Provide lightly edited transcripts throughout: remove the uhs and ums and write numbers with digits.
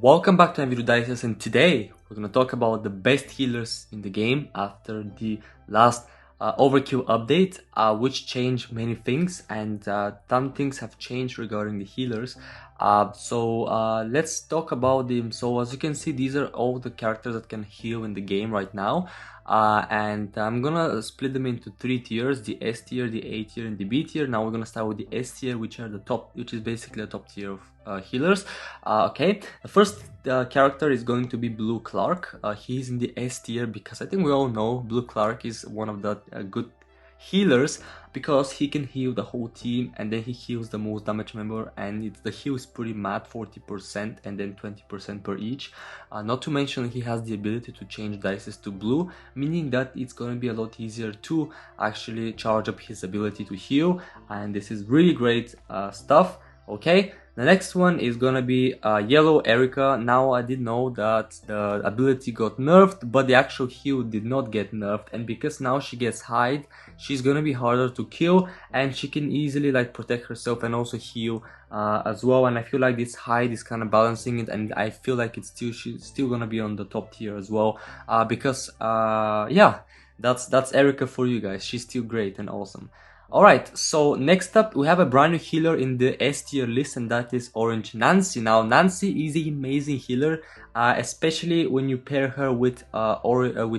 Welcome back to Video Dices, and today we're going to talk about the best healers in the game after the last Overkill update, which changed many things, and some things have changed regarding the healers. Let's talk about them. So as you can see, these are all the characters that can heal in the game right now. And I'm gonna split them into three tiers: the S tier, the A tier, and the B tier. Now we're gonna start with the S tier, which is basically the top tier of healers. Okay, the first character is going to be Blue Clark. He's in the S tier because I think we all know Blue Clark is one of the good healers because he can heal the whole team, and then he heals the most damage member, and the heal is pretty mad, 40% and then 20% per each. Not to mention he has the ability to change dices to blue, meaning that it's going to be a lot easier to actually charge up his ability to heal, and this is really great stuff. Okay, the next one is gonna be Yellow Erica. Now I did know that the ability got nerfed, but the actual heal did not get nerfed, and because now she gets hide, she's gonna be harder to kill, and she can easily like protect herself and also heal as well. And I feel like this hide is kind of balancing it, and I feel like she's still gonna be on the top tier as well, because yeah, that's Erica for you guys. She's still great and awesome. Alright, so next up we have a brand new healer in the S tier list, and that is Orange Nancy. Now Nancy is an amazing healer, especially when you pair her with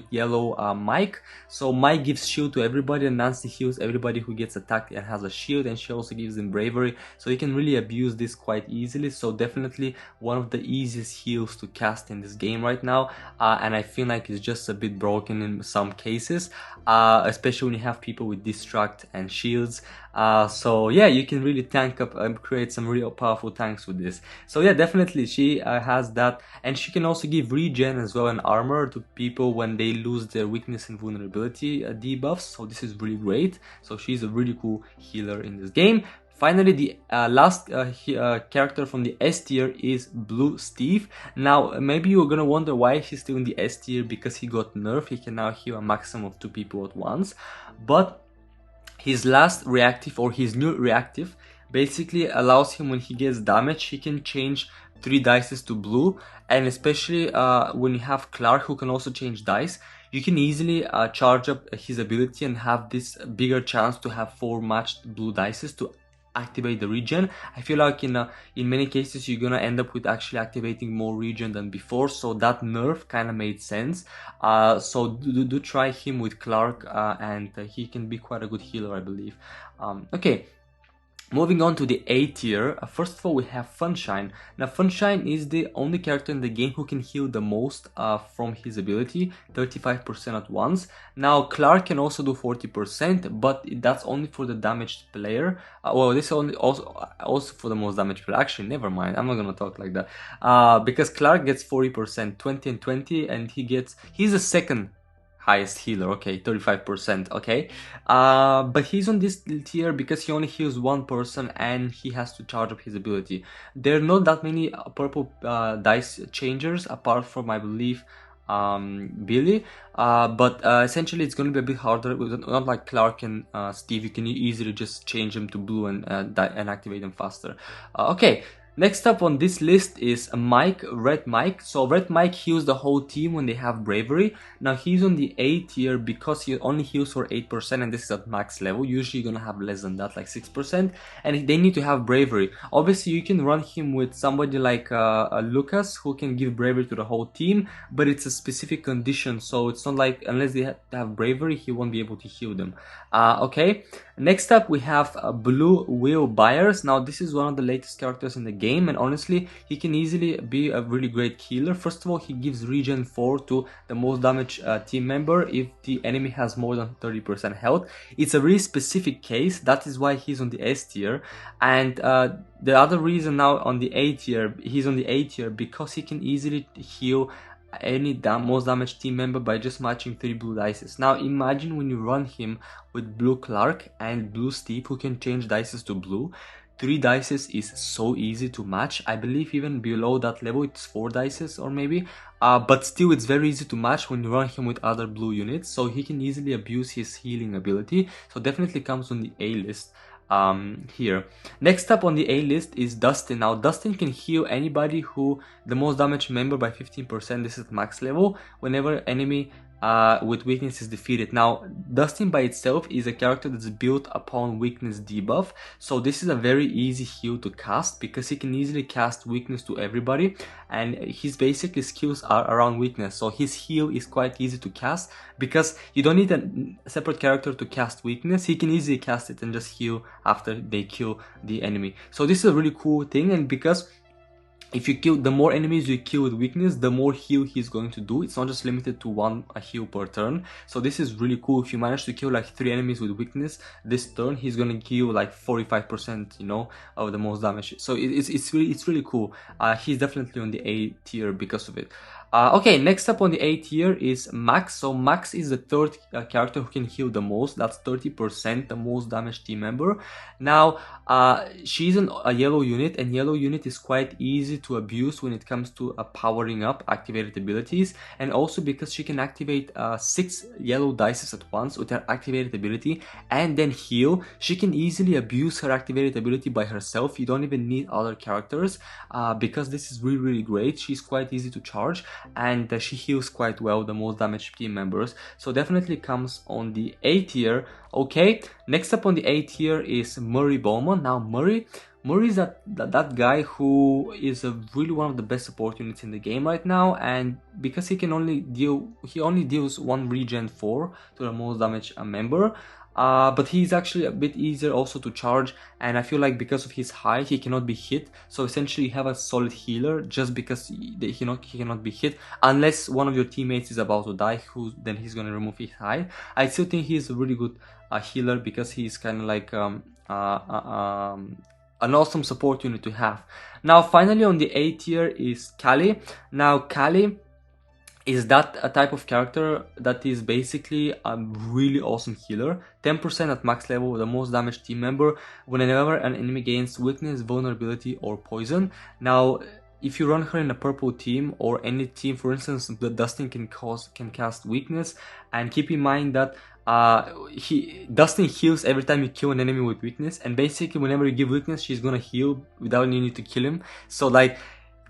Yellow Mike. So Mike gives shield to everybody, and Nancy heals everybody who gets attacked and has a shield, and she also gives them bravery, so you can really abuse this quite easily. So definitely one of the easiest heals to cast in this game right now, and I feel like it's just a bit broken in some cases, especially when you have people with distract and shields. So yeah, you can really tank up and create some real powerful tanks with this. So yeah, definitely she has that, and she can also give regen as well and armor to people when they lose their weakness and vulnerability debuffs. So this is really great. So she's a really cool healer in this game. Finally, the last character from the S tier is Blue Steve. Now, maybe you're gonna wonder why he's still in the S tier, because he got nerfed. He can now heal a maximum of 2 people at once, but his last reactive, or his new reactive, basically allows him, when he gets damage, he can change 3 dices to blue, and especially when you have Clark, who can also change dice, you can easily charge up his ability and have this bigger chance to have 4 matched blue dices to activate the regen. I feel like in many cases you're gonna end up with actually activating more regen than before, so that nerf kind of made sense. So do try him with Clark, and he can be quite a good healer, I believe. Okay, moving on to the A tier, first of all we have Funshine. Now Funshine is the only character in the game who can heal the most from his ability, 35% at once. Now Clark can also do 40%, but that's only for the damaged player. Well, this is also for the most damaged player. Actually, never mind, I'm not gonna talk like that, because Clark gets 40%, 20 and 20, and he's the second highest healer. Okay, 35%. Okay, but he's on this tier because he only heals one person and he has to charge up his ability. There are not that many purple dice changers apart from, I believe, Billy, but essentially it's going to be a bit harder. Not like Clark and Steve, you can easily just change them to blue and activate them faster. Okay, next up on this list is Red Mike. So Red Mike heals the whole team when they have bravery. Now he's on the A tier because he only heals for 8%, and this is at max level. Usually you're gonna have less than that, like 6%, and they need to have bravery. Obviously you can run him with somebody like Lucas, who can give bravery to the whole team, but it's a specific condition, so it's not like unless they have bravery he won't be able to heal them. Okay, next up we have Blue Will Byers. Now this is one of the latest characters in the game, and honestly he can easily be a really great healer. First of all, he gives regen 4 to the most damaged team member if the enemy has more than 30% health. It's a really specific case, that is why he's on the S tier. And the other reason now on the A tier, he's on the A tier because he can easily heal any most damaged team member by just matching 3 blue dices. Now imagine when you run him with Blue Clark and Blue Steve, who can change dices to blue. 3 dices is so easy to match. I believe even below that level it's 4 dices or maybe, but still it's very easy to match when you run him with other blue units, so he can easily abuse his healing ability. So definitely comes on the A list. here. Next up on the A list is Dustin. Now Dustin can heal anybody who the most damage member by 15%. This is max level whenever enemy with weakness is defeated. Now Dustin by itself is a character that's built upon weakness debuff, so this is a very easy heal to cast because he can easily cast weakness to everybody, and his basically skills are around weakness, so his heal is quite easy to cast because you don't need a separate character to cast weakness. He can easily cast it and just heal after they kill the enemy. So this is a really cool thing, and because if you kill, the more enemies you kill with weakness, the more heal he's going to do. It's not just limited to one heal per turn. So this is really cool. If you manage to kill like 3 enemies with weakness this turn, he's gonna kill like 45%, you know, of the most damage. So it's really cool. He's definitely on the A tier because of it. Okay, next up on the A tier is Max. So Max is the third character who can heal the most. That's 30%, the most damage team member. Now, she's a yellow unit, and yellow unit is quite easy to abuse when it comes to powering up activated abilities, and also because she can activate 6 yellow dices at once with her activated ability and then heal. She can easily abuse her activated ability by herself. You don't even need other characters because this is really great. She's quite easy to charge, and she heals quite well the most damage team members, so definitely comes on the A tier. Okay, next up on the A tier is Murray Bowman. Now Murray is that guy who is really one of the best support units in the game right now, and because he only deals 1 regen 4 to the most damage member. But he's actually a bit easier also to charge, and I feel like because of his height he cannot be hit, so essentially you have a solid healer just because he cannot be hit unless one of your teammates is about to die, then he's gonna remove his height. I still think he's a really good healer because he's kind of like an awesome support unit to have. Now finally on the A tier is Callie. Now Callie is that a type of character that is basically a really awesome healer. 10% at max level, the most damage team member whenever an enemy gains weakness, vulnerability or poison. Now if you run her in a purple team or any team, for instance, the Dustin can cast weakness, and keep in mind that Dustin heals every time you kill an enemy with weakness, and basically whenever you give weakness she's gonna heal without you need to kill him. So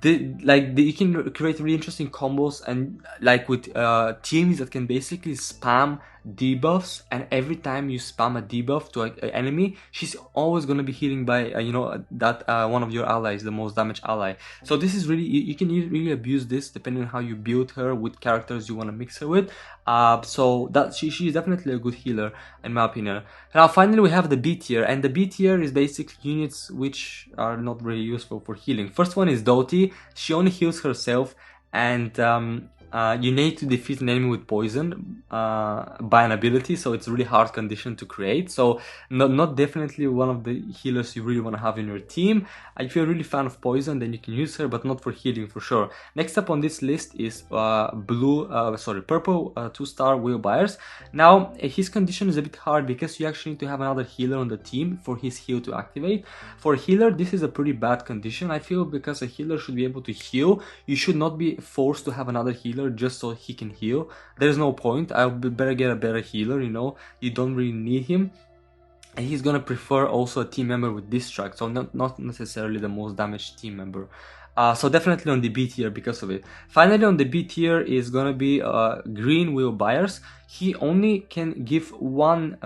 you can create really interesting combos, and like with teams that can basically spam debuffs, and every time you spam a debuff to an enemy, she's always going to be healing by one of your allies, the most damage ally. So this is really, you can really abuse this depending on how you build her with characters you want to mix her with. So that she's definitely a good healer in my opinion. Now finally we have the B tier, and the B tier is basically units which are not really useful for healing. First one is Doty. She only heals herself, and you need to defeat an enemy with poison by an ability, so it's a really hard condition to create. So not definitely one of the healers you really want to have in your team. If you're a really fan of poison, then you can use her, but not for healing for sure. Next up on this list is purple 2-star Will Byers. Now his condition is a bit hard because you actually need to have another healer on the team for his heal to activate. For a healer, this is a pretty bad condition, I feel, because a healer should be able to heal. You should not be forced to have another healer just so he can heal. There's no point. I would better get a better healer, you know. You don't really need him. And he's gonna prefer also a team member with distract, so not necessarily the most damaged team member. So definitely on the B tier because of it. Finally on the B tier is gonna be green Will Byers. He only can give 1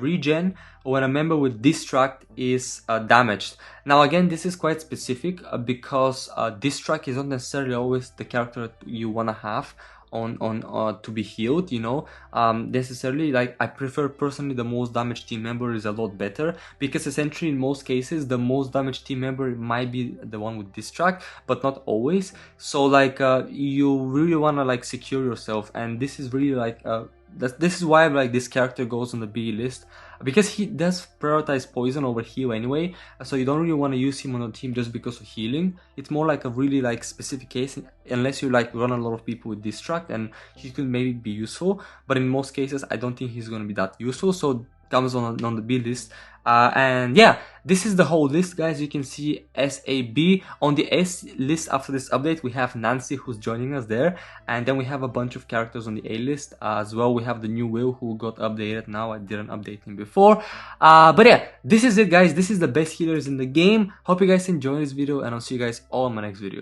regen when a member with distract is damaged. Now again, this is quite specific because distract is not necessarily always the character you wanna have to be healed, you know. Necessarily, like, I prefer personally the most damaged team member is a lot better, because essentially in most cases the most damaged team member might be the one with distract, but not always. So like you really want to like secure yourself, and this is really like this is why like this character goes on the B list, because he does prioritize poison over heal anyway, so you don't really want to use him on a team just because of healing. It's more like a really like specific case, unless you like run a lot of people with distract, and he could maybe be useful, but in most cases I don't think he's going to be that useful, so comes on the B list And yeah, this is the whole list, guys. You can see SAB. On the S list after this update, we have Nancy, who's joining us there, and then we have a bunch of characters on the A list as well. We have the new Will, who got updated now. I didn't update him before, but yeah, this is it, guys. This is the best healers in the game. Hope you guys enjoyed this video, and I'll see you guys all in my next video.